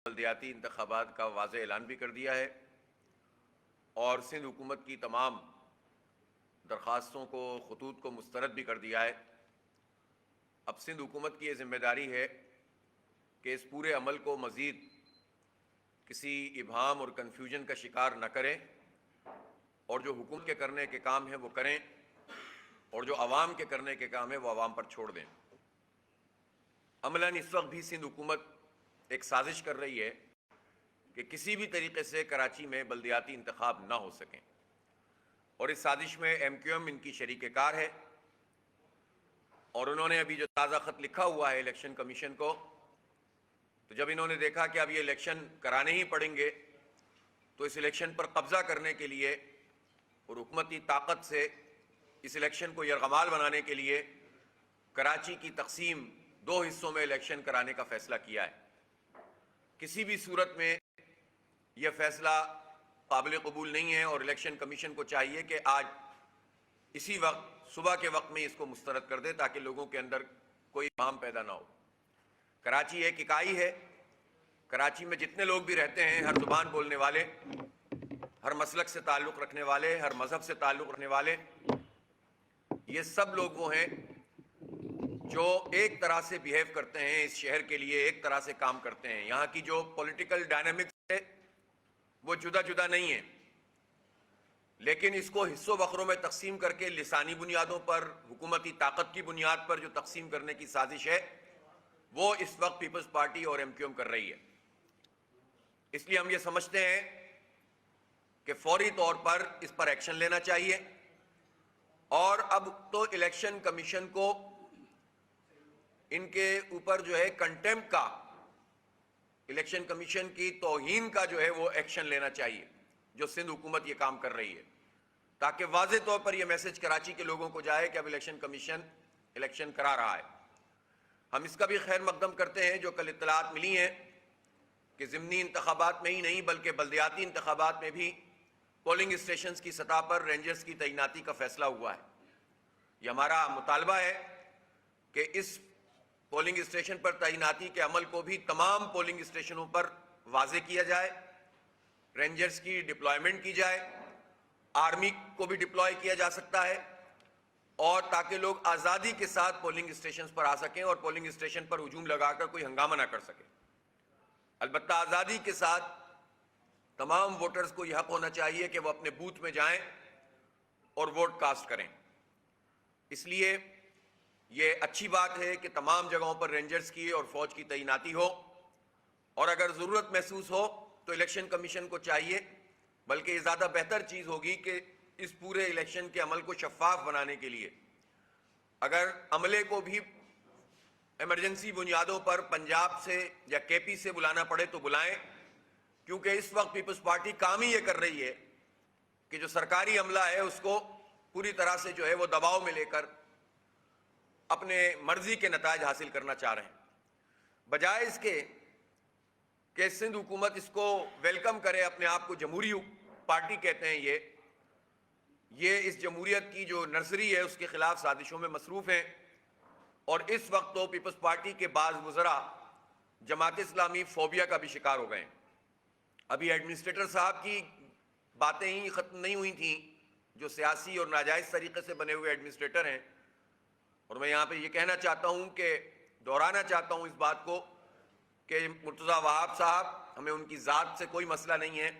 بلدیاتی انتخابات کا واضح اعلان بھی کر دیا ہے اور سندھ حکومت کی تمام درخواستوں کو خطوط کو مسترد بھی کر دیا ہے۔ اب سندھ حکومت کی یہ ذمہ داری ہے کہ اس پورے عمل کو مزید کسی ابہام اور کنفیوژن کا شکار نہ کریں اور جو حکومت کے کرنے کے کام ہیں وہ کریں اور جو عوام کے کرنے کے کام ہیں وہ عوام پر چھوڑ دیں۔ عملاً اس وقت بھی سندھ حکومت ایک سازش کر رہی ہے کہ کسی بھی طریقے سے کراچی میں بلدیاتی انتخاب نہ ہو سکیں، اور اس سازش میں MQM ان کی شریک کار ہے، اور انہوں نے ابھی جو تازہ خط لکھا ہوا ہے الیکشن کمیشن کو، تو جب انہوں نے دیکھا کہ اب یہ الیکشن کرانے ہی پڑیں گے تو اس الیکشن پر قبضہ کرنے کے لیے اور حکومتی طاقت سے اس الیکشن کو یرغمال بنانے کے لیے کراچی کی تقسیم 2 حصوں میں الیکشن کرانے کا فیصلہ کیا ہے۔ کسی بھی صورت میں یہ فیصلہ قابل قبول نہیں ہے اور الیکشن کمیشن کو چاہیے کہ آج اسی وقت صبح کے وقت میں اس کو مسترد کر دے تاکہ لوگوں کے اندر کوئی ابہام پیدا نہ ہو۔ کراچی ایک اکائی ہے، کراچی میں جتنے لوگ بھی رہتے ہیں، ہر زبان بولنے والے، ہر مسلک سے تعلق رکھنے والے، ہر مذہب سے تعلق رکھنے والے، یہ سب لوگ وہ ہیں جو ایک طرح سے بیہیو کرتے ہیں اس شہر کے لیے، ایک طرح سے کام کرتے ہیں۔ یہاں کی جو پولیٹیکل ڈائنامکس ہے وہ جدا جدا نہیں ہے، لیکن اس کو حصوں بخروں میں تقسیم کر کے لسانی بنیادوں پر، حکومتی طاقت کی بنیاد پر جو تقسیم کرنے کی سازش ہے وہ اس وقت پیپلز پارٹی اور MQM کر رہی ہے۔ اس لیے ہم یہ سمجھتے ہیں کہ فوری طور پر اس پر ایکشن لینا چاہیے، اور اب تو الیکشن کمیشن کو ان کے اوپر جو ہے کنٹیمپٹ کا، الیکشن کمیشن کی توہین کا جو ہے وہ ایکشن لینا چاہیے جو سندھ حکومت یہ کام کر رہی ہے، تاکہ واضح طور پر یہ میسج کراچی کے لوگوں کو جائے کہ اب الیکشن کمیشن الیکشن کرا رہا ہے۔ ہم اس کا بھی خیر مقدم کرتے ہیں جو کل اطلاعات ملی ہیں کہ ضمنی انتخابات میں ہی نہیں بلکہ بلدیاتی انتخابات میں بھی پولنگ اسٹیشنز کی سطح پر رینجرز کی تعیناتی کا فیصلہ ہوا ہے۔ یہ ہمارا مطالبہ ہے کہ اس پولنگ اسٹیشن پر تعیناتی کے عمل کو بھی تمام پولنگ اسٹیشنوں پر واضح کیا جائے، رینجرز کی ڈپلائمنٹ کی جائے، آرمی کو بھی ڈپلوائے کیا جا سکتا ہے، اور تاکہ لوگ آزادی کے ساتھ پولنگ اسٹیشنز پر آ سکیں اور پولنگ اسٹیشن پر ہجوم لگا کر کوئی ہنگامہ نہ کر سکے۔ البتہ آزادی کے ساتھ تمام ووٹرز کو یہ حق ہونا چاہیے کہ وہ اپنے بوتھ میں جائیں اور ووٹ کاسٹ کریں۔ اس لیے یہ اچھی بات ہے کہ تمام جگہوں پر رینجرز کی اور فوج کی تعیناتی ہو، اور اگر ضرورت محسوس ہو تو الیکشن کمیشن کو چاہیے، بلکہ یہ زیادہ بہتر چیز ہوگی کہ اس پورے الیکشن کے عمل کو شفاف بنانے کے لیے اگر عملے کو بھی ایمرجنسی بنیادوں پر پنجاب سے یا KP سے بلانا پڑے تو بلائیں، کیونکہ اس وقت پیپلز پارٹی کام ہی یہ کر رہی ہے کہ جو سرکاری عملہ ہے اس کو پوری طرح سے جو ہے وہ دباؤ میں لے کر اپنے مرضی کے نتائج حاصل کرنا چاہ رہے ہیں، بجائے اس کے کہ سندھ حکومت اس کو ویلکم کرے۔ اپنے آپ کو جمہوری پارٹی کہتے ہیں، یہ اس جمہوریت کی جو نرسری ہے اس کے خلاف سازشوں میں مصروف ہیں، اور اس وقت تو پیپلز پارٹی کے بعض وزراء جماعت اسلامی فوبیا کا بھی شکار ہو گئے ہیں۔ ابھی ایڈمنسٹریٹر صاحب کی باتیں ہی ختم نہیں ہوئی تھیں جو سیاسی اور ناجائز طریقے سے بنے ہوئے ایڈمنسٹریٹر ہیں، اور میں یہاں پہ یہ کہنا چاہتا ہوں کہ دہرانا چاہتا ہوں اس بات کو کہ مرتضیٰ وہاب صاحب، ہمیں ان کی ذات سے کوئی مسئلہ نہیں ہے،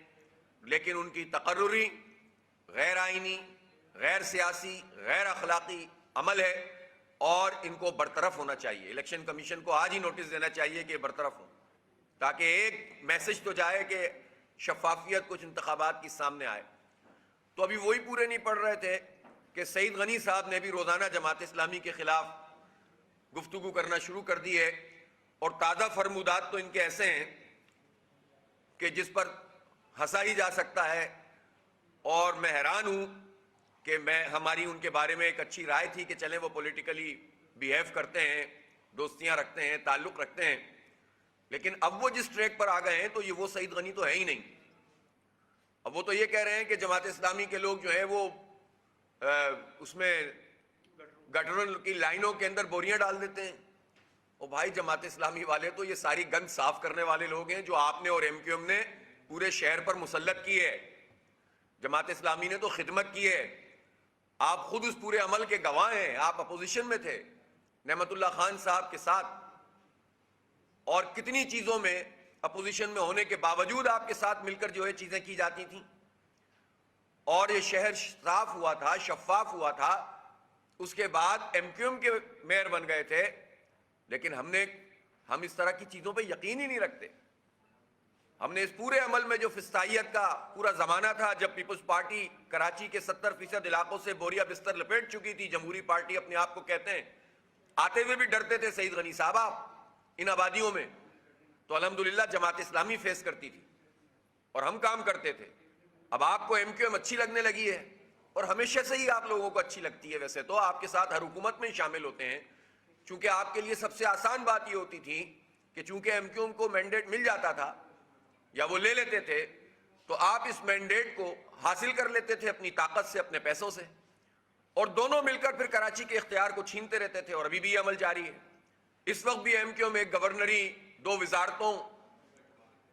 لیکن ان کی تقرری، غیر آئینی، غیر سیاسی، غیر اخلاقی عمل ہے، اور ان کو برطرف ہونا چاہیے۔ الیکشن کمیشن کو آج ہی نوٹس دینا چاہیے کہ برطرف ہوں، تاکہ ایک میسج تو جائے کہ شفافیت کچھ انتخابات کی سامنے آئے۔ تو ابھی وہی پورے نہیں پڑ رہے تھے کہ سعید غنی صاحب نے بھی روزانہ جماعت اسلامی کے خلاف گفتگو کرنا شروع کر دی ہے، اور تازہ فرمودات تو ان کے ایسے ہیں کہ جس پر ہنسا ہی جا سکتا ہے، اور میں حیران ہوں کہ ہماری ان کے بارے میں ایک اچھی رائے تھی کہ چلیں وہ پولیٹیکلی بیہیو کرتے ہیں، دوستیاں رکھتے ہیں، تعلق رکھتے ہیں، لیکن اب وہ جس ٹریک پر آ گئے ہیں تو یہ وہ سعید غنی تو ہے ہی نہیں۔ اب وہ تو یہ کہہ رہے ہیں کہ جماعت اسلامی کے لوگ جو ہیں وہ اس میں گٹروں کی لائنوں کے اندر بوریاں ڈال دیتے ہیں، اور بھائی جماعت اسلامی والے تو یہ ساری گند صاف کرنے والے لوگ ہیں جو آپ نے اور ایم کیو ایم نے پورے شہر پر مسلط کی ہے. جماعت اسلامی نے تو خدمت کی ہے. آپ خود اس پورے عمل کے گواہ ہیں. آپ اپوزیشن میں تھے نعمت اللہ خان صاحب کے ساتھ, اور کتنی چیزوں میں اپوزیشن میں ہونے کے باوجود آپ کے ساتھ مل کر جو ہے چیزیں کی جاتی تھیں, اور یہ شہر صاف ہوا تھا, شفاف ہوا تھا. اس کے بعد ایم کیو ایم کے میئر بن گئے تھے, لیکن ہم اس طرح کی چیزوں پہ یقین ہی نہیں رکھتے. ہم نے اس پورے عمل میں جو فسطائیت کا پورا زمانہ تھا, جب پیپلز پارٹی کراچی کے 70% علاقوں سے بوریا بستر لپیٹ چکی تھی, جمہوری پارٹی اپنے آپ کو کہتے ہیں, آتے ہوئے بھی ڈرتے تھے سعید غنی صاحب آپ ان آبادیوں میں, تو الحمدللہ جماعت اسلامی فیس کرتی تھی اور ہم کام کرتے تھے. اب آپ کو ایم کیو ایم اچھی لگنے لگی ہے, اور ہمیشہ سے ہی آپ لوگوں کو اچھی لگتی ہے. ویسے تو آپ کے ساتھ ہر حکومت میں شامل ہوتے ہیں, چونکہ آپ کے لیے سب سے آسان بات یہ ہوتی تھی کہ چونکہ ایم کیو ایم کو مینڈیٹ مل جاتا تھا یا وہ لے لیتے تھے, تو آپ اس مینڈیٹ کو حاصل کر لیتے تھے اپنی طاقت سے, اپنے پیسوں سے, اور دونوں مل کر پھر کراچی کے اختیار کو چھینتے رہتے تھے. اور ابھی بھی یہ عمل جاری ہے. اس وقت بھی ایم کیو ایم ایک گورنری, 2 وزارتوں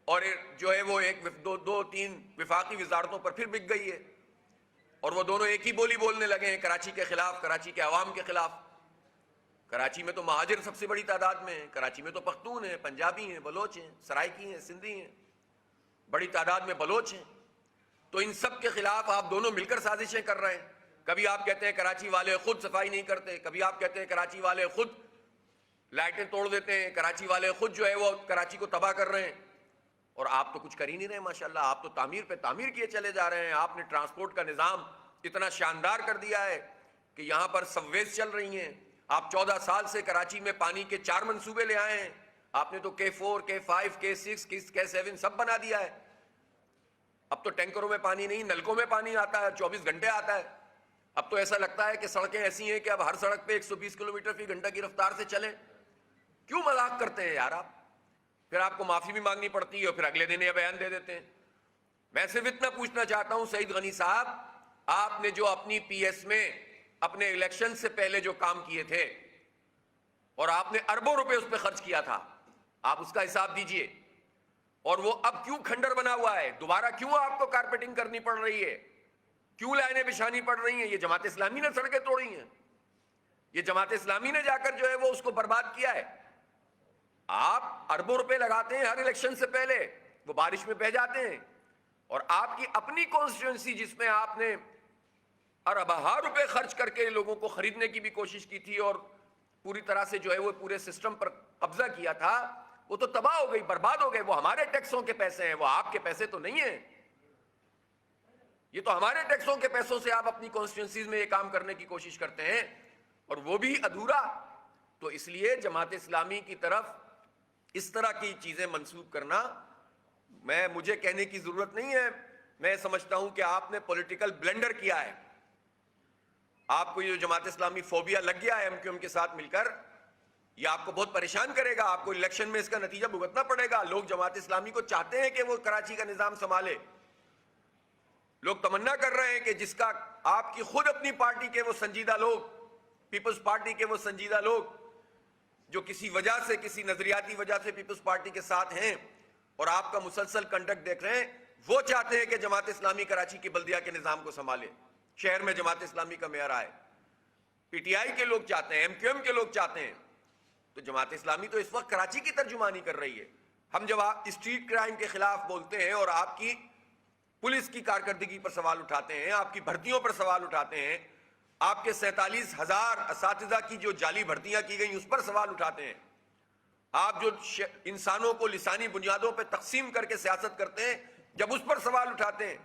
اور جو ہے وہ ایک 2-3 وفاقی وزارتوں پر پھر بک گئی ہے, اور وہ دونوں ایک ہی بولی بولنے لگے ہیں کراچی کے خلاف, کراچی کے عوام کے خلاف. کراچی میں تو مہاجر سب سے بڑی تعداد میں ہیں, کراچی میں تو پختون ہیں, پنجابی ہیں, بلوچ ہیں, سرائکی ہیں, سندھی ہیں, بڑی تعداد میں بلوچ ہیں. تو ان سب کے خلاف آپ دونوں مل کر سازشیں کر رہے ہیں. کبھی آپ کہتے ہیں کراچی والے خود صفائی نہیں کرتے, کبھی آپ کہتے ہیں کراچی والے خود لائٹیں توڑ دیتے ہیں, کراچی والے خود جو ہے وہ کراچی کو تباہ کر رہے ہیں. اور آپ تو کچھ کر ہی نہیں رہے ماشاءاللہ. آپ تو تعمیر پہ تعمیر کیے چلے جا رہے ہیں. آپ نے ٹرانسپورٹ کا نظام اتنا شاندار کر دیا ہے کہ یہاں پر سب ویز چل رہی ہیں. آپ 14 سال سے کراچی میں پانی کے 4 منصوبے لے آئے ہیں. آپ نے تو K4, K5, K6, K7 سب بنا دیا ہے. اب تو ٹینکروں میں پانی نہیں, نلکوں میں پانی آتا ہے, 24 گھنٹے آتا ہے. اب تو ایسا لگتا ہے کہ سڑکیں ایسی ہیں کہ اب ہر سڑک پہ 120 کلومیٹر فی گھنٹہ کی رفتار سے چلیں. کیوں مذاق کرتے ہیں یار آپ؟ پھر آپ کو معافی بھی مانگنی پڑتی ہے اور پھر اگلے دن یہ بیان دے دیتے ہیں. میں صرف اتنا پوچھنا چاہتا ہوں سعید غنی صاحب, آپ نے جو اپنی پی ایس میں اپنے الیکشن سے پہلے جو کام کیے تھے, اور آپ نے اربوں روپے اس پہ خرچ کیا تھا, آپ اس کا حساب دیجئے. اور وہ اب کیوں کھنڈر بنا ہوا ہے؟ دوبارہ کیوں آپ کو کارپیٹنگ کرنی پڑ رہی ہے؟ کیوں لائنیں بچھانی پڑ رہی ہیں؟ یہ جماعت اسلامی نے سڑکیں توڑی ہیں, یہ جماعت اسلامی نے جا کر جو ہے وہ اس کو برباد کیا ہے. آپ اربوں روپے لگاتے ہیں ہر الیکشن سے پہلے, وہ بارش میں بہ جاتے ہیں. اور آپ کی اپنی کانسٹیٹوئنسی جس میں آپ نے اربوں روپے خرچ کر کے لوگوں کو خریدنے کی بھی کوشش کی تھی اور پوری طرح سے جو ہے وہ پورے سسٹم پر قبضہ کیا تھا, وہ تو تباہ ہو گئی, برباد ہو گئے. وہ ہمارے ٹیکسوں کے پیسے ہیں, وہ آپ کے پیسے تو نہیں ہیں. یہ تو ہمارے ٹیکسوں کے پیسوں سے آپ اپنی کانسٹیٹوئنسیز میں یہ کام کرنے کی کوشش کرتے ہیں, اور وہ بھی ادھورا. تو اس لیے جماعت اسلامی کی طرف اس طرح کی چیزیں منسوب کرنا, مجھے کہنے کی ضرورت نہیں ہے. میں سمجھتا ہوں کہ آپ نے پولیٹیکل بلنڈر کیا ہے. آپ کو یہ جو جماعت اسلامی فوبیا لگ گیا ہے ایم کیو ایم کے ساتھ مل کر, یہ آپ کو بہت پریشان کرے گا. آپ کو الیکشن میں اس کا نتیجہ بھگتنا پڑے گا. لوگ جماعت اسلامی کو چاہتے ہیں کہ وہ کراچی کا نظام سنبھالے. لوگ تمنا کر رہے ہیں کہ جس کا آپ کی خود اپنی پارٹی کے وہ سنجیدہ لوگ, پیپلز پارٹی کے وہ سنجیدہ لوگ جو کسی وجہ سے, کسی نظریاتی وجہ سے پیپلز پارٹی کے ساتھ ہیں اور آپ کا مسلسل کنڈکٹ دیکھ رہے ہیں, وہ چاہتے ہیں کہ جماعت اسلامی کراچی کی بلدیہ کے نظام کو سنبھالے, شہر میں جماعت اسلامی کا معیار آئے. پی ٹی آئی کے لوگ چاہتے ہیں, ایم کیو ایم کے لوگ چاہتے ہیں. تو جماعت اسلامی تو اس وقت کراچی کی ترجمانی کر رہی ہے. ہم جب آپ اسٹریٹ کرائم کے خلاف بولتے ہیں اور آپ کی پولیس کی کارکردگی پر سوال اٹھاتے ہیں, آپ کی بھرتیوں پر سوال اٹھاتے ہیں, آپ کے 47,000 اساتذہ کی جو جعلی بھرتیاں کی گئیں اس پر سوال اٹھاتے ہیں, آپ جو انسانوں کو لسانی بنیادوں پہ تقسیم کر کے سیاست کرتے ہیں جب اس پر سوال اٹھاتے ہیں,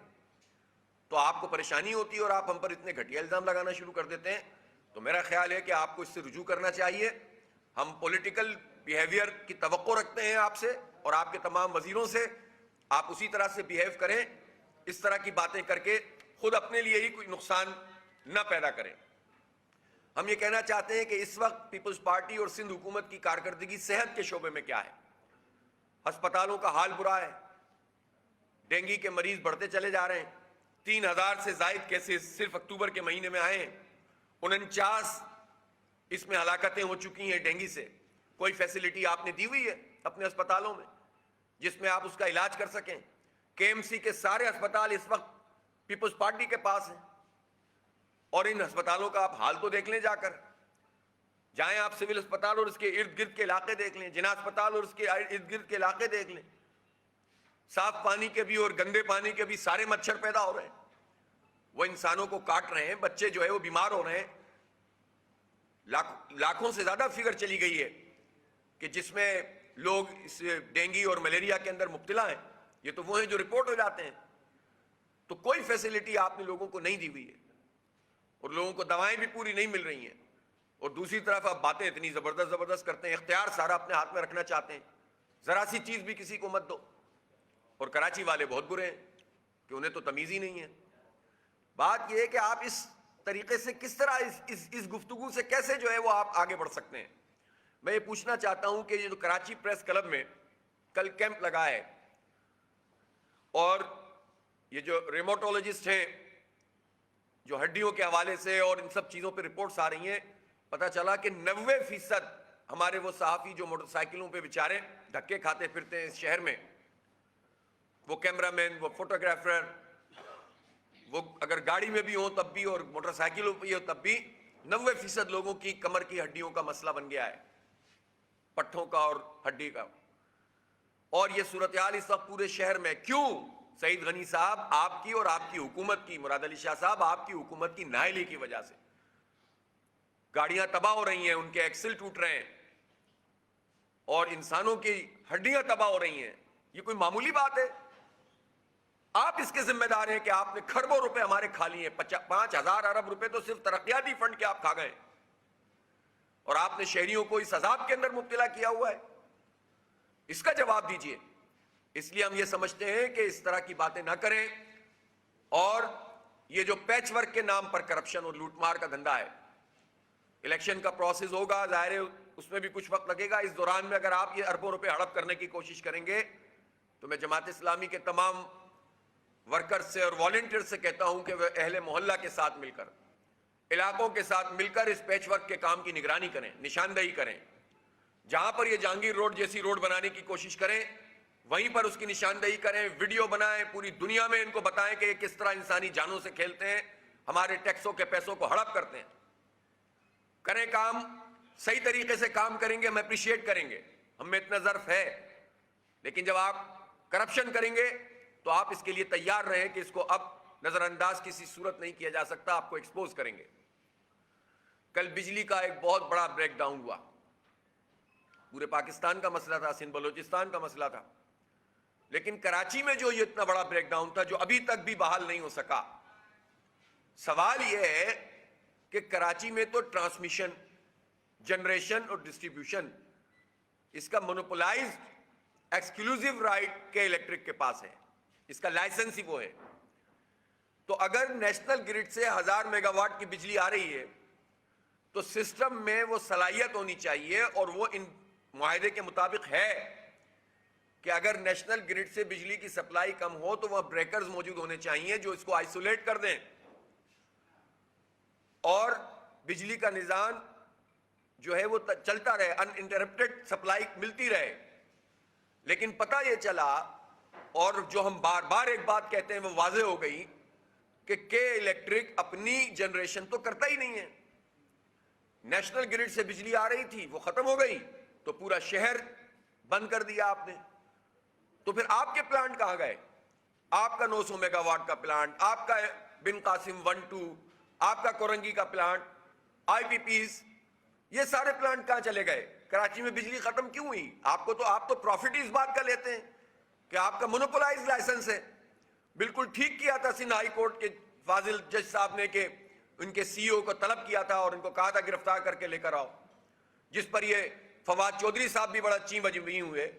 تو آپ کو پریشانی ہوتی ہے اور آپ ہم پر اتنے گھٹیا الزام لگانا شروع کر دیتے ہیں. تو میرا خیال ہے کہ آپ کو اس سے رجوع کرنا چاہیے. ہم پولیٹیکل بیہیویئر کی توقع رکھتے ہیں آپ سے اور آپ کے تمام وزیروں سے. آپ اسی طرح سے بیہیو کریں, اس طرح کی باتیں کر کے خود اپنے لیے ہی کوئی نقصان نہ پیدا کریں. ہم یہ کہنا چاہتے ہیں کہ اس وقت پیپلز پارٹی اور سندھ حکومت کی کارکردگی صحت کے شعبے میں کیا ہے. ہسپتالوں کا حال برا ہے, ڈینگی کے مریض بڑھتے چلے جا رہے ہیں. 3,000 سے زائد کیسز صرف اکتوبر کے مہینے میں آئے ہیں. 49 اس میں ہلاکتیں ہو چکی ہیں ڈینگی سے. کوئی فیسلٹی آپ نے دی ہوئی ہے اپنے اسپتالوں میں جس میں آپ اس کا علاج کر سکیں؟ کے ایم سی کے سارے اسپتال اس وقت پیپلز پارٹی کے پاس ہیں، اور ان اسپتالوں کا آپ حال تو دیکھ لیں، جا کر جائیں آپ سول اسپتال اور اس کے ارد گرد کے علاقے دیکھ لیں، جنا اسپتال اور اس کے ارد گرد کے علاقے دیکھ لیں، صاف پانی کے بھی اور گندے پانی کے بھی سارے مچھر پیدا ہو رہے ہیں، وہ انسانوں کو کاٹ رہے ہیں، بچے جو ہے وہ بیمار ہو رہے ہیں، لاکھوں سے زیادہ فگر چلی گئی ہے کہ جس میں لوگ اس ڈینگی اور ملیریا کے اندر مبتلا ہیں، یہ تو وہ ہیں جو رپورٹ ہو جاتے ہیں۔ تو کوئی فیسلٹی آپ نے لوگوں کو نہیں دی ہوئی ہے، اور لوگوں کو دوائیں بھی پوری نہیں مل رہی ہیں، اور دوسری طرف آپ باتیں اتنی زبردست کرتے ہیں، اختیار سارا اپنے ہاتھ میں رکھنا چاہتے ہیں، ذرا سی چیز بھی کسی کو مت دو۔ اور کراچی والے بہت برے ہیں کہ انہیں تو تمیز ہی نہیں ہے۔ بات یہ ہے کہ آپ اس طریقے سے کس طرح اس گفتگو سے کیسے جو ہے وہ آپ آگے بڑھ سکتے ہیں؟ میں یہ پوچھنا چاہتا ہوں کہ یہ جو کراچی پریس کلب میں کل کیمپ لگا ہے، اور یہ جو ریموٹولوجسٹ ہیں جو ہڈیوں کے حوالے سے اور ان سب چیزوں پہ رپورٹس آ رہی ہیں، پتہ چلا کہ 90% ہمارے وہ صحافی جو موٹر سائیکلوں پہ بیچارے دھکے کھاتے پھرتے ہیں اس شہر میں، وہ کیمرہ مین، وہ فوٹوگرافر، وہ اگر گاڑی میں بھی ہوں تب بھی اور موٹر سائیکلوں پہ ہو تب بھی، 90% لوگوں کی کمر کی ہڈیوں کا مسئلہ بن گیا ہے، پٹھوں کا اور ہڈی کا۔ اور یہ صورتحال اس وقت پورے شہر میں کیوں؟ سعید غنی صاحب آپ کی اور آپ کی حکومت کی، مراد علی شاہ صاحب آپ کی حکومت کی نااہلی کی وجہ سے گاڑیاں تباہ ہو رہی ہیں، ان کے ایکسل ٹوٹ رہے ہیں، اور انسانوں کی ہڈیاں تباہ ہو رہی ہیں۔ یہ کوئی معمولی بات ہے؟ آپ اس کے ذمہ دار ہیں کہ آپ نے کھربوں روپے ہمارے کھا لیے ہیں، 5,000 ارب روپے تو صرف ترقیاتی فنڈ کے آپ کھا گئے، اور آپ نے شہریوں کو اس عذاب کے اندر مبتلا کیا ہوا ہے۔ اس کا جواب دیجئے۔ اس لیے ہم یہ سمجھتے ہیں کہ اس طرح کی باتیں نہ کریں، اور یہ جو پیچ ورک کے نام پر کرپشن اور لوٹ مار کا دھندا ہے، الیکشن کا پروسیس ہوگا، ظاہر ہے اس میں بھی کچھ وقت لگے گا، اس دوران میں اگر آپ یہ اربوں روپے ہڑپ کرنے کی کوشش کریں گے تو میں جماعت اسلامی کے تمام ورکر سے اور والنٹیئر سے کہتا ہوں کہ وہ اہل محلہ کے ساتھ مل کر، علاقوں کے ساتھ مل کر اس پیچ ورک کے کام کی نگرانی کریں، نشاندہی کریں۔ جہاں پر یہ جہانگیر روڈ جیسی روڈ بنانے کی کوشش کریں وہیں پر اس کی نشاندہی کریں، ویڈیو بنائیں، پوری دنیا میں ان کو بتائیں کہ یہ کس طرح انسانی جانوں سے کھیلتے ہیں، ہمارے ٹیکسوں کے پیسوں کو ہڑپ کرتے ہیں۔ کریں کام، صحیح طریقے سے کام کریں گے، ہم اپریشیٹ کریں گے، ہم میں اتنا ظرف ہے، لیکن جب آپ کرپشن کریں گے تو آپ اس کے لیے تیار رہیں کہ اس کو اب نظر انداز کسی صورت نہیں کیا جا سکتا، آپ کو ایکسپوز کریں گے۔ کل بجلی کا ایک بہت بڑا بریک ڈاؤن ہوا، پورے پاکستان کا مسئلہ تھا، سندھ بلوچستان کا مسئلہ تھا، لیکن کراچی میں جو یہ اتنا بڑا بریک ڈاؤن تھا جو ابھی تک بھی بحال نہیں ہو سکا۔ سوال یہ ہے کہ کراچی میں تو ٹرانسمیشن، جنریشن اور ڈسٹریبیوشن اس کا مونوپولائزڈ ایکسکلوزیو رائٹ کے الیکٹرک کے پاس ہے، اس کا لائسنس ہی وہ ہے۔ تو اگر نیشنل گرڈ سے 1000 میگا واٹ کی بجلی آ رہی ہے تو سسٹم میں وہ صلاحیت ہونی چاہیے، اور وہ ان معاہدے کے مطابق ہے کہ اگر نیشنل گرڈ سے بجلی کی سپلائی کم ہو تو وہاں بریکرز موجود ہونے چاہیے جو اس کو آئسولیٹ کر دیں، اور بجلی کا نظام جو ہے وہ چلتا رہے، ان انٹرپٹڈ سپلائی ملتی رہے۔ لیکن پتہ یہ چلا، اور جو ہم بار بار ایک بات کہتے ہیں وہ واضح ہو گئی، کہ الیکٹرک اپنی جنریشن تو کرتا ہی نہیں ہے۔ نیشنل گرڈ سے بجلی آ رہی تھی، وہ ختم ہو گئی تو پورا شہر بند کر دیا آپ نے۔ تو پھر آپ کے پلانٹ کہاں گئے؟ آپ کا 900 میگا واٹ کا پلانٹ، آپ کا بن قاسم 1-2، آپ کا کورنگی کا پلانٹ، آئی پی پیز، یہ سارے پلانٹ کہاں چلے گئے؟ کراچی میں بجلی ختم کیوں ہوئی؟ آپ تو پروفٹ ہی اس بات کا لیتے ہیں کہ آپ کا مونوپولائز لائسنس ہے۔ بالکل ٹھیک کیا تھا سندھ ہائی کورٹ کے فاضل جج صاحب نے کہ ان کے سی او کو طلب کیا تھا اور ان کو کہا تھا گرفتار کر کے لے کر آؤ، جس پر یہ فواد چودھری صاحب بھی بڑا چین بجوئی ہوئے،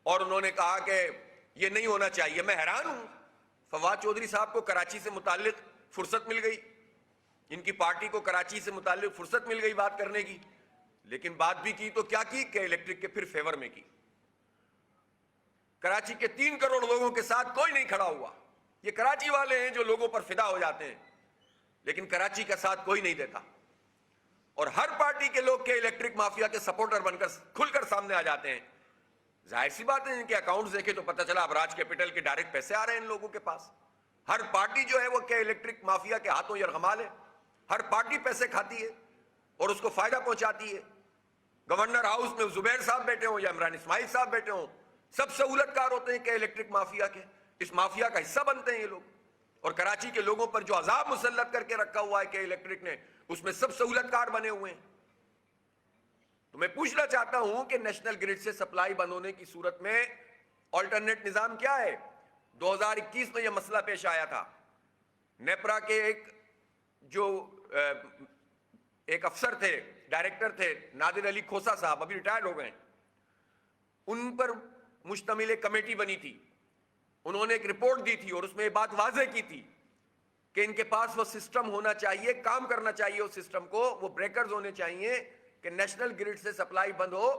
اور انہوں نے کہا کہ یہ نہیں ہونا چاہیے۔ میں حیران ہوں، فواد چودھری صاحب کو کراچی سے متعلق فرصت مل گئی، ان کی پارٹی کو کراچی سے متعلق فرصت مل گئی بات کرنے کی، لیکن بات بھی کی تو کیا کی کہ الیکٹرک کے پھر فیور میں کی۔ کراچی کے 3 کروڑ لوگوں کے ساتھ کوئی نہیں کھڑا ہوا۔ یہ کراچی والے ہیں جو لوگوں پر فدا ہو جاتے ہیں، لیکن کراچی کا ساتھ کوئی نہیں دیتا۔ اور ہر پارٹی کے لوگ کے الیکٹرک مافیا کے سپورٹر بن کر کھل کر سامنے آ جاتے ہیں. ظاہر سی بات ہے ان کے اکاؤنٹس دیکھے تو پتہ چلا ابراج کیپٹل کے ڈائریکٹ پیسے آ رہے ہیں ان لوگوں کے پاس. ہر پارٹی جو ہے وہ کہ الیکٹرک مافیا کے ہاتھوں یرغمال ہے. ہر پارٹی پیسے کھاتی ہے اور اس کو فائدہ پہنچاتی ہے. گورنر ہاؤس میں زبیر صاحب بیٹھے ہوں یا عمران اسماعیل صاحب بیٹھے ہوں, سب سہولت کار ہوتے ہیں کہ الیکٹرک مافیا کے. اس مافیا کا حصہ بنتے ہیں یہ لوگ. اور کراچی کے لوگوں پر جو عذاب مسلط کر کے رکھا ہوا ہے کہ الیکٹرک نے, اس میں سب سہولت کار بنے ہوئے ہیں. تو میں پوچھنا چاہتا ہوں کہ نیشنل گرڈ سے سپلائی بند ہونے کی صورت میں آلٹرنیٹ نظام کیا ہے؟ 2021 میں یہ مسئلہ پیش آیا تھا. نیپرا کے ایک افسر تھے, ڈائریکٹر تھے, نادر علی کھوسا صاحب, ابھی ریٹائرڈ ہو گئے. ان پر مشتمل ایک کمیٹی بنی تھی. انہوں نے ایک رپورٹ دی تھی اور اس میں یہ بات واضح کی تھی کہ ان کے پاس وہ سسٹم ہونا چاہیے, کام کرنا چاہیے اس سسٹم کو, وہ بریکرز ہونے چاہیے کہ نیشنل گرڈ سے سپلائی بند ہو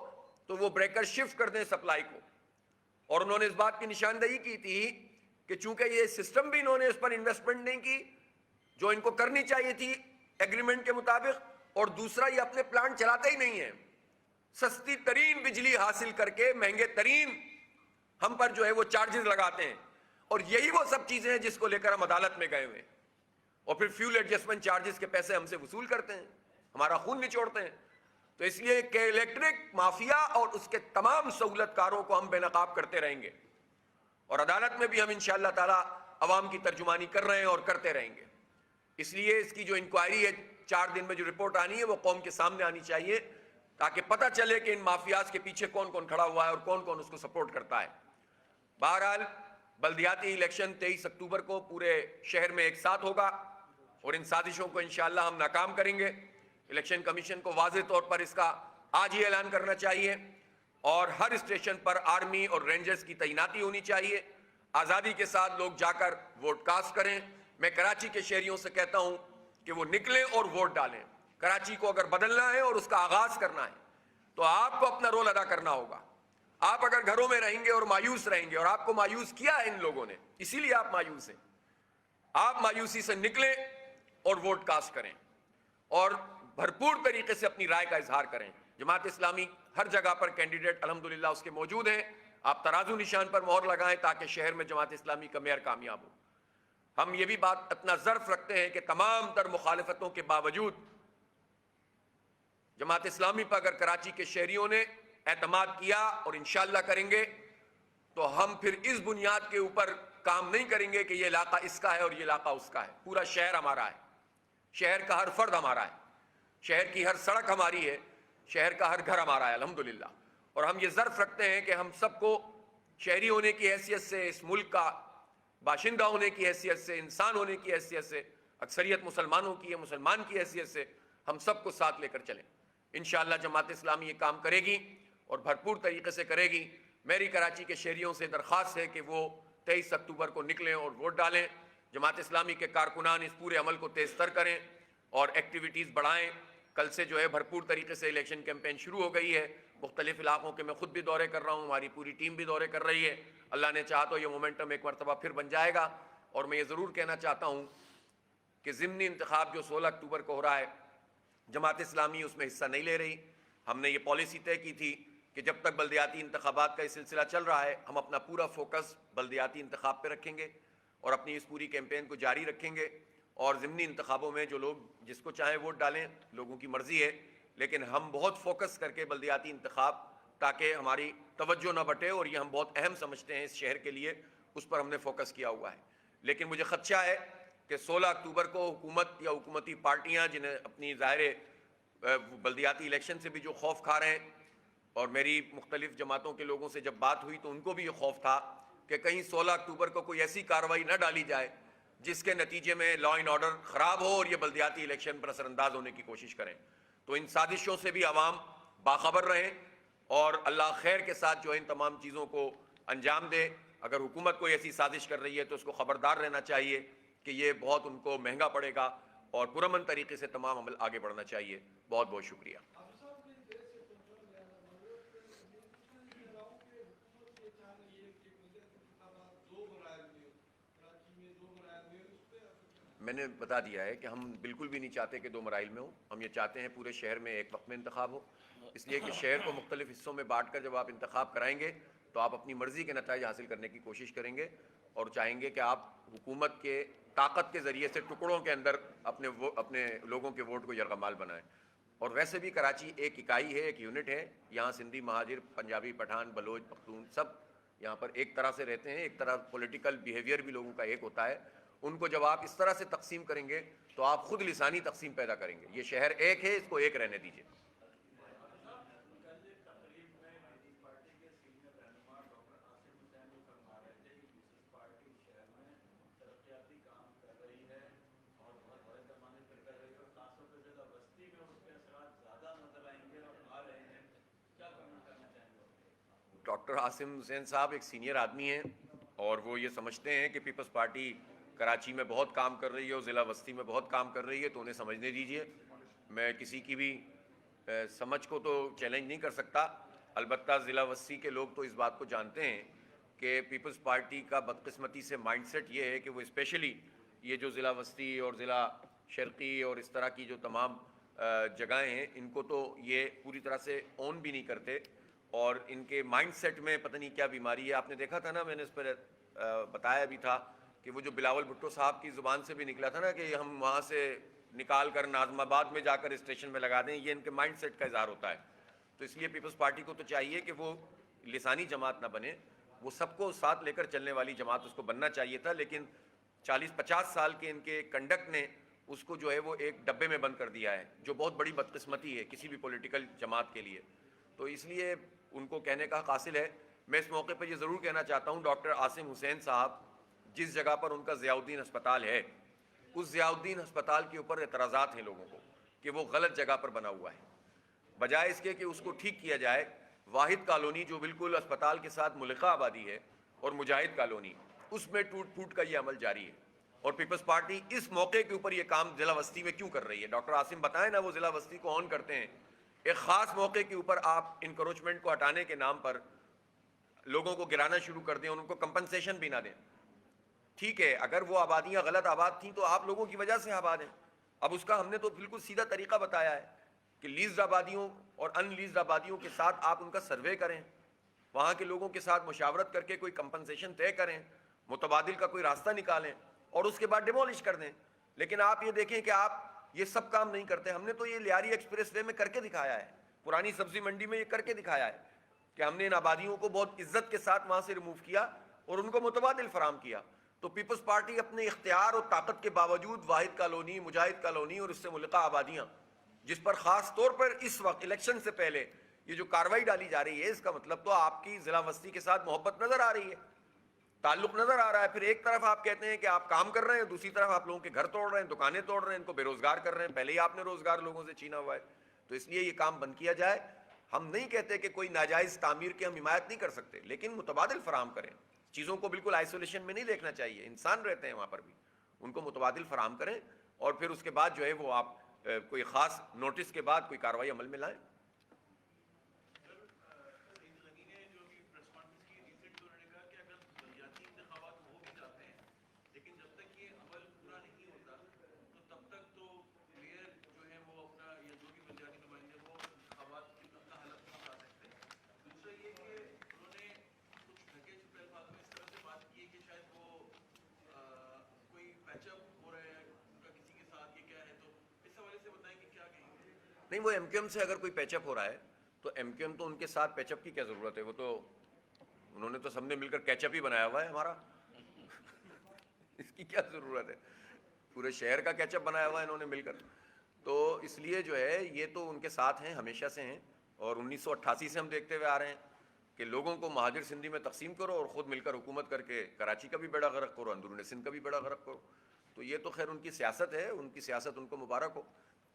تو وہ بریکر شفٹ کر دیں سپلائی کو. اور انہوں نے اس بات کی نشاندہی کی تھی کہ چونکہ یہ سسٹم بھی انہوں نے اس پر انویسٹمنٹ نہیں کی جو ان کو کرنی چاہیے تھی ایگریمنٹ کے مطابق, اور دوسرا یہ اپنے پلانٹ چلاتے ہی نہیں ہیں. سستی ترین بجلی حاصل کر کے مہنگے ترین ہم پر جو ہے وہ چارجز لگاتے ہیں. اور یہی وہ سب چیزیں ہیں جس کو لے کر ہم عدالت میں گئے ہوئے ہیں. اور پھر فیول ایڈجسٹمنٹ چارجز کے پیسے ہم سے وصول کرتے ہیں, ہمارا خون نچوڑتے ہیں. تو اس لیے کہ الیکٹرک مافیا اور اس کے تمام سہولت کاروں کو ہم بے نقاب کرتے رہیں گے, اور عدالت میں بھی ہم انشاءاللہ تعالی عوام کی ترجمانی کر رہے ہیں اور کرتے رہیں گے. اس لیے اس کی جو انکوائری ہے 4 دن میں جو رپورٹ آنی ہے وہ قوم کے سامنے آنی چاہیے تاکہ پتہ چلے کہ ان مافیاز کے پیچھے کون کون کھڑا ہوا ہے اور کون کون اس کو سپورٹ کرتا ہے. بہرحال بلدیاتی الیکشن 23 اکتوبر کو پورے شہر میں ایک ساتھ ہوگا اور ان سازشوں کو انشاءاللہ ہم ناکام کریں گے. الیکشن کمیشن کو واضح طور پر اس کا آج ہی اعلان کرنا چاہیے اور ہر اسٹیشن پر آرمی اور رینجرز کی تعیناتی ہونی چاہیے. آزادی کے ساتھ لوگ جا کر ووٹ کاسٹ کریں. میں کراچی کے شہریوں سے کہتا ہوں کہ وہ نکلیں اور ووٹ ڈالیں. کراچی کو اگر بدلنا ہے اور اس کا آغاز کرنا ہے تو آپ کو اپنا رول ادا کرنا ہوگا. آپ اگر گھروں میں رہیں گے اور مایوس رہیں گے, اور آپ کو مایوس کیا ہے ان لوگوں نے, اسی لیے آپ مایوس ہیں, آپ مایوسی سے نکلیں اور ووٹ کاسٹ کریں اور بھرپور طریقے سے اپنی رائے کا اظہار کریں. جماعت اسلامی ہر جگہ پر کینڈیڈیٹ الحمدللہ اس کے موجود ہیں. آپ ترازو نشان پر مہر لگائیں تاکہ شہر میں جماعت اسلامی کا میئر کامیاب ہو. ہم یہ بھی بات اتنا ظرف رکھتے ہیں کہ تمام تر مخالفتوں کے باوجود جماعت اسلامی پر اگر کراچی کے شہریوں نے اعتماد کیا, اور انشاءاللہ کریں گے, تو ہم پھر اس بنیاد کے اوپر کام نہیں کریں گے کہ یہ علاقہ اس کا ہے اور یہ علاقہ اس کا ہے. پورا شہر ہمارا ہے, شہر کا ہر فرد ہمارا ہے, شہر کی ہر سڑک ہماری ہے, شہر کا ہر گھر ہمارا ہے الحمدللہ. اور ہم یہ ظرف رکھتے ہیں کہ ہم سب کو شہری ہونے کی حیثیت سے, اس ملک کا باشندہ ہونے کی حیثیت سے, انسان ہونے کی حیثیت سے, اکثریت مسلمانوں کی ہے, مسلمان کی حیثیت سے ہم سب کو ساتھ لے کر چلیں. انشاءاللہ جماعت اسلامی یہ کام کرے گی اور بھرپور طریقے سے کرے گی. میری کراچی کے شہریوں سے درخواست ہے کہ وہ 23 اکتوبر کو نکلیں اور ووٹ ڈالیں. جماعت اسلامی کے کارکنان اس پورے عمل کو تیز تر کریں اور ایکٹیویٹیز بڑھائیں. کل سے جو ہے بھرپور طریقے سے الیکشن کیمپین شروع ہو گئی ہے. مختلف علاقوں کے میں خود بھی دورے کر رہا ہوں, ہماری پوری ٹیم بھی دورے کر رہی ہے. اللہ نے چاہا تو یہ مومنٹم ایک مرتبہ پھر بن جائے گا. اور میں یہ ضرور کہنا چاہتا ہوں کہ ضمنی انتخاب جو 16 اکتوبر کو ہو رہا ہے, جماعت اسلامی اس میں حصہ نہیں لے رہی. ہم نے یہ پالیسی طے کی تھی کہ جب تک بلدیاتی انتخابات کا یہ سلسلہ چل رہا ہے ہم اپنا پورا فوکس بلدیاتی انتخاب پہ رکھیں گے اور اپنی اس پوری کیمپین کو جاری رکھیں گے. اور ضمنی انتخابوں میں جو لوگ جس کو چاہیں ووٹ ڈالیں, لوگوں کی مرضی ہے, لیکن ہم بہت فوکس کر کے بلدیاتی انتخاب, تاکہ ہماری توجہ نہ بٹے, اور یہ ہم بہت اہم سمجھتے ہیں اس شہر کے لیے, اس پر ہم نے فوکس کیا ہوا ہے. لیکن مجھے خدشہ ہے کہ 16 اکتوبر کو حکومت یا حکومتی پارٹیاں جنہیں اپنی ظاہر بلدیاتی الیکشن سے بھی جو خوف کھا رہے ہیں, اور میری مختلف جماعتوں کے لوگوں سے جب بات ہوئی تو ان کو بھی یہ خوف تھا کہ کہیں 16 اکتوبر کو کوئی ایسی کارروائی نہ ڈالی جائے جس کے نتیجے میں لا اینڈ آرڈر خراب ہو اور یہ بلدیاتی الیکشن پر اثر انداز ہونے کی کوشش کریں. تو ان سازشوں سے بھی عوام باخبر رہیں اور اللہ خیر کے ساتھ جو ہے ان تمام چیزوں کو انجام دے. اگر حکومت کوئی ایسی سازش کر رہی ہے تو اس کو خبردار رہنا چاہیے کہ یہ بہت ان کو مہنگا پڑے گا, اور پرامن طریقے سے تمام عمل آگے بڑھنا چاہیے. بہت بہت شکریہ. میں نے بتا دیا ہے کہ ہم بالکل بھی نہیں چاہتے کہ دو مراحل میں ہوں. ہم یہ چاہتے ہیں پورے شہر میں ایک وقت میں انتخاب ہو، اس لیے کہ شہر کو مختلف حصوں میں بانٹ کر جب آپ انتخاب کرائیں گے تو آپ اپنی مرضی کے نتائج حاصل کرنے کی کوشش کریں گے اور چاہیں گے کہ آپ حکومت کے طاقت کے ذریعے سے ٹکڑوں کے اندر اپنے لوگوں کے ووٹ کو یرغمال بنائیں. اور ویسے بھی کراچی ایک اکائی ہے، ایک یونٹ ہے. یہاں سندھی، مہاجر، پنجابی، پٹھان، بلوچ، پختون سب یہاں پر ایک طرح سے رہتے ہیں. ایک طرح پولیٹیکل بیہیویئر بھی لوگوں کا ایک ہوتا ہے. ان کو جب آپ اس طرح سے تقسیم کریں گے تو آپ خود لسانی تقسیم پیدا کریں گے. یہ شہر ایک ہے، اس کو ایک رہنے دیجیے. ڈاکٹر عاصم حسین صاحب ایک سینئر آدمی ہیں اور وہ یہ سمجھتے ہیں کہ پیپلز پارٹی کراچی میں بہت کام کر رہی ہے اور ضلع وسطی میں بہت کام کر رہی ہے، تو انہیں سمجھنے دیجیے. میں کسی کی بھی سمجھ کو تو چیلنج نہیں کر سکتا. البتہ ضلع وسطی کے لوگ تو اس بات کو جانتے ہیں کہ پیپلز پارٹی کا بدقسمتی سے مائنڈ سیٹ یہ ہے کہ وہ اسپیشلی یہ جو ضلع وسطی اور ضلع شرقی اور اس طرح کی جو تمام جگہیں ہیں ان کو تو یہ پوری طرح سے اون بھی نہیں کرتے اور ان کے مائنڈ سیٹ میں پتہ نہیں کیا بیماری ہے. آپ نے دیکھا تھا نا، میں نے اس پر بتایا بھی تھا کہ وہ جو بلاول بھٹو صاحب کی زبان سے بھی نکلا تھا نا کہ ہم وہاں سے نکال کر ناظم آباد میں جا کر اسٹیشن میں لگا دیں، یہ ان کے مائنڈ سیٹ کا اظہار ہوتا ہے. تو اس لیے پیپلز پارٹی کو تو چاہیے کہ وہ لسانی جماعت نہ بنے، وہ سب کو ساتھ لے کر چلنے والی جماعت اس کو بننا چاہیے تھا. لیکن 40-50 سال کے ان کے کنڈکٹ نے اس کو جو ہے وہ ایک ڈبے میں بند کر دیا ہے، جو بہت بڑی بدقسمتی ہے کسی بھی پولیٹیکل جماعت کے لیے. تو اس لیے ان کو کہنے کا حاصل ہے. میں اس موقع پہ یہ ضرور کہنا چاہتا ہوں، ڈاکٹر عاصم حسین صاحب جس جگہ پر ان کا ضیاء الدین ہسپتال ہے، اس ضیاء الدین ہسپتال کے اوپر اعتراضات ہیں لوگوں کو کہ وہ غلط جگہ پر بنا ہوا ہے. بجائے اس کے کہ اس کو ٹھیک کیا جائے، واحد کالونی جو بالکل اسپتال کے ساتھ ملحقہ آبادی ہے اور مجاہد کالونی، اس میں ٹوٹ پھوٹ کا یہ عمل جاری ہے. اور پیپلز پارٹی اس موقع کے اوپر یہ کام ضلع وسطی میں کیوں کر رہی ہے؟ ڈاکٹر عاصم بتائیں نا، وہ ضلع وسطی کو آن کرتے ہیں، ایک خاص موقع کے اوپر آپ انکروچمنٹ کو ہٹانے کے نام پر لوگوں کو گرانا شروع کر دیں اور ان کو کمپنسیشن بھی نہ دیں. ٹھیک ہے، اگر وہ آبادیاں غلط آباد تھیں تو آپ لوگوں کی وجہ سے آباد ہیں. اب اس کا ہم نے تو بالکل سیدھا طریقہ بتایا ہے کہ لیزڈ آبادیوں اور ان لیزڈ آبادیوں کے ساتھ آپ ان کا سروے کریں، وہاں کے لوگوں کے ساتھ مشاورت کر کے کوئی کمپنسیشن طے کریں، متبادل کا کوئی راستہ نکالیں اور اس کے بعد ڈیمولش کر دیں. لیکن آپ یہ دیکھیں کہ آپ یہ سب کام نہیں کرتے. ہم نے تو یہ لیاری ایکسپریس وے میں کر کے دکھایا ہے، پرانی سبزی منڈی میں یہ کر کے دکھایا ہے کہ ہم نے ان آبادیوں کو بہت عزت کے ساتھ وہاں سے ریموو کیا اور ان کو متبادل فراہم کیا. تو پیپلز پارٹی اپنے اختیار اور طاقت کے باوجود واحد کالونی، مجاہد کالونی اور اس سے ملحقہ آبادیاں، جس پر خاص طور پر اس وقت الیکشن سے پہلے یہ جو کارروائی ڈالی جا رہی ہے، اس کا مطلب تو آپ کی ضلع وسطی کے ساتھ محبت نظر آ رہی ہے، تعلق نظر آ رہا ہے. پھر ایک طرف آپ کہتے ہیں کہ آپ کام کر رہے ہیں، دوسری طرف آپ لوگوں کے گھر توڑ رہے ہیں، دکانیں توڑ رہے ہیں، ان کو بے روزگار کر رہے ہیں. پہلے ہی آپ نے روزگار لوگوں سے چھینا ہوا ہے. تو اس لیے یہ کام بند کیا جائے. ہم نہیں کہتے کہ کوئی ناجائز تعمیر کی ہم حمایت نہیں کر سکتے، لیکن متبادل فراہم کریں. چیزوں کو بالکل آئسولیشن میں نہیں دیکھنا چاہیے، انسان رہتے ہیں وہاں پر بھی، ان کو متبادل فراہم کریں اور پھر اس کے بعد جو ہے وہ آپ کوئی خاص نوٹس کے بعد کوئی کارروائی عمل میں لائیں. نہیں، وہ ایم کیو ایم سے اگر کوئی پیچ اپ ہو رہا ہے تو ایم کیو ایم تو ان کے ساتھ پیچ اپ کی کیا ضرورت ہے؟ وہ تو انہوں نے تو سب نے مل کر کیچ اپ ہی بنایا ہوا ہے ہمارا. اس کی کیا ضرورت ہے؟ پورے شہر کا کیچ اپ بنایا ہوا ہے انہوں نے مل کر. تو اس لیے جو ہے یہ تو ان کے ساتھ ہیں، ہمیشہ سے ہیں. اور 1988 سے ہم دیکھتے ہوئے آ رہے ہیں کہ لوگوں کو مہاجر سندھی میں تقسیم کرو اور خود مل کر حکومت کر کے کراچی کا بھی بیڑا غرق کرو، اندرون سندھ کا بھی بیڑا غرق کرو. تو یہ تو خیر ان کی سیاست ہے، ان کی سیاست ان کو مبارک ہو.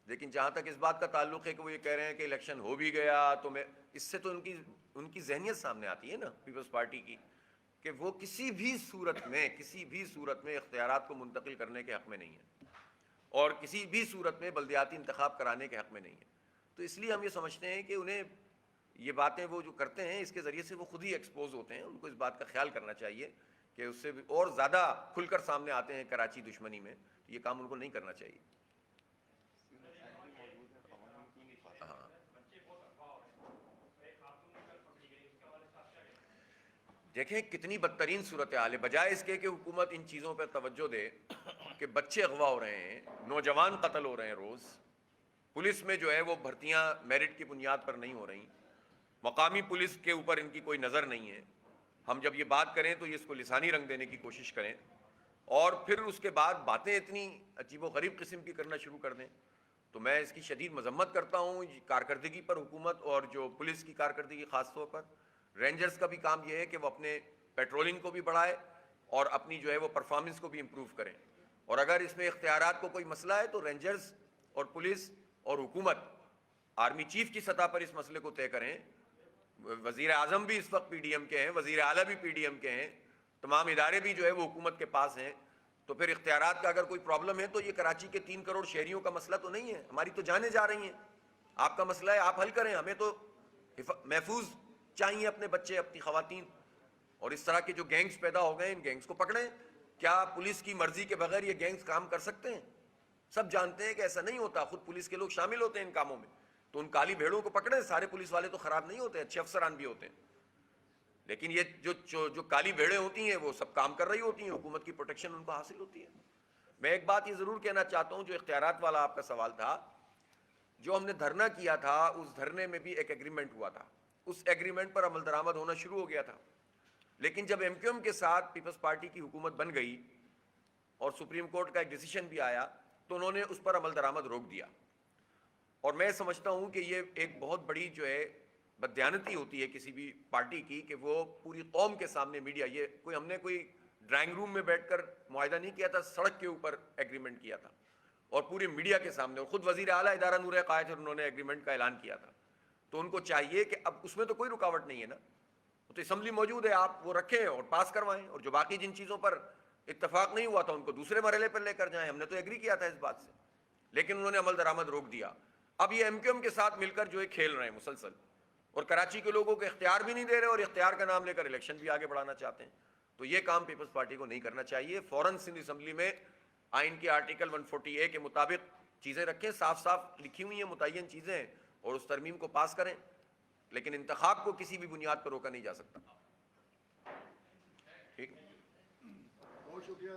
لیکن جہاں تک اس بات کا تعلق ہے کہ وہ یہ کہہ رہے ہیں کہ الیکشن ہو بھی گیا تو میں، اس سے تو ان کی ذہنیت سامنے آتی ہے نا پیپلز پارٹی کی، کہ وہ کسی بھی صورت میں اختیارات کو منتقل کرنے کے حق میں نہیں ہے اور کسی بھی صورت میں بلدیاتی انتخاب کرانے کے حق میں نہیں ہے. تو اس لیے ہم یہ سمجھتے ہیں کہ انہیں یہ باتیں وہ جو کرتے ہیں اس کے ذریعے سے وہ خود ہی ایکسپوز ہوتے ہیں. ان کو اس بات کا خیال کرنا چاہیے کہ اس سے بھی اور زیادہ کھل کر سامنے آتے ہیں کراچی دشمنی میں. یہ کام ان کو نہیں کرنا چاہیے. ہاں دیکھیں کتنی بدترین صورتحال ہے. بجائے اس کے کہ حکومت ان چیزوں پہ توجہ دے کہ بچے اغوا ہو رہے ہیں, نوجوان قتل ہو رہے ہیں روز, پولیس میں جو ہے وہ بھرتیاں میرٹ کی بنیاد پر نہیں ہو رہی, مقامی پولیس کے اوپر ان کی کوئی نظر نہیں ہے. ہم جب یہ بات کریں تو یہ اس کو لسانی رنگ دینے کی کوشش کریں, اور پھر اس کے بعد باتیں اتنی عجیب و غریب قسم کی کرنا شروع کر دیں. تو میں اس کی شدید مذمت کرتا ہوں کارکردگی پر حکومت اور جو پولیس کی کارکردگی خاص طور پر. رینجرز کا بھی کام یہ ہے کہ وہ اپنے پیٹرولنگ کو بھی بڑھائے اور اپنی جو ہے وہ پرفارمنس کو بھی امپروو کریں. اور اگر اس میں اختیارات کو کوئی مسئلہ ہے تو رینجرز اور پولیس اور حکومت آرمی چیف کی سطح پر اس مسئلے کو طے کریں. وزیر اعظم بھی اس وقت پی ڈی ایم کے ہیں, وزیر اعلیٰ بھی پی ڈی ایم کے ہیں, تمام ادارے بھی جو ہے وہ حکومت کے پاس ہیں. تو پھر اختیارات کا اگر کوئی پرابلم ہے تو یہ کراچی کے 3 کروڑ شہریوں کا مسئلہ تو نہیں ہے, ہماری تو جانیں جا رہی ہیں. آپ کا مسئلہ ہے, آپ حل کریں, ہمیں تو محفوظ چاہیے اپنے بچے, اپنی خواتین. اور اس طرح کے جو گینگز پیدا ہو گئے ان گینگز کو پکڑیں. کیا پولیس کی مرضی کے بغیر یہ گینگز کام کر سکتے ہیں؟ سب جانتے ہیں کہ ایسا نہیں ہوتا, خود پولیس کے لوگ شامل ہوتے ہیں ان کاموں میں. تو ان کالی بھیڑوں کو پکڑیں. سارے پولیس والے تو خراب نہیں ہوتے, اچھے افسران بھی ہوتے ہیں, لیکن یہ جو کالی بھیڑیں ہوتی ہیں وہ سب کام کر رہی ہوتی ہیں, حکومت کی پروٹیکشن ان کو حاصل ہوتی ہے. میں ایک بات یہ ضرور کہنا چاہتا ہوں, جو اختیارات والا آپ کا سوال تھا, جو ہم نے دھرنا کیا تھا اس دھرنے میں بھی ایک ایگریمنٹ ہوا تھا, اس ایگریمنٹ پر عمل درآمد ہونا شروع ہو گیا تھا. لیکن جب ایم کیو ایم کے ساتھ پیپلز پارٹی کی حکومت بن گئی اور سپریم کورٹ کا ایک ڈیسیشن بھی آیا تو انہوں نے اس پر عمل درآمد روک دیا. اور میں سمجھتا ہوں کہ یہ ایک بہت بڑی جو ہے بددیانتی ہوتی ہے کسی بھی پارٹی کی کہ وہ پوری قوم کے سامنے میڈیا, یہ کوئی ہم نے کوئی ڈرائنگ روم میں بیٹھ کر معاہدہ نہیں کیا تھا, سڑک کے اوپر ایگریمنٹ کیا تھا اور پورے میڈیا کے سامنے, اور خود وزیر اعلیٰ ادارہ نور قائد انہوں نے ایگریمنٹ کا اعلان کیا تھا. تو ان کو چاہیے کہ اب اس میں تو کوئی رکاوٹ نہیں ہے نا, تو اسمبلی موجود ہے, آپ وہ رکھیں اور پاس کروائیں, اور جو باقی جن چیزوں پر اتفاق نہیں ہوا تھا ان کو دوسرے مرحلے پر لے کر جائیں. ہم نے تو ایگری کیا تھا اس بات سے, لیکن انہوں نے عمل درآمد روک دیا. اب یہ ایم کیو ایم کے ساتھ مل کر جو ہے کھیل رہے ہیں مسلسل, اور کراچی کے لوگوں کو اختیار بھی نہیں دے رہے اور اختیار کا نام لے کر الیکشن بھی آگے بڑھانا چاہتے ہیں. تو یہ کام پیپلز پارٹی کو نہیں کرنا چاہیے. فوراً سندھ اسمبلی میں آئین کے آرٹیکل 140A کے مطابق چیزیں رکھیں, صاف صاف لکھی ہوئی ہیں, متعین چیزیں ہیں, اور اس ترمیم کو پاس کریں. لیکن انتخاب کو کسی بھی بنیاد پر روکا نہیں جا سکتا. ٹھیک, بہت شکریہ.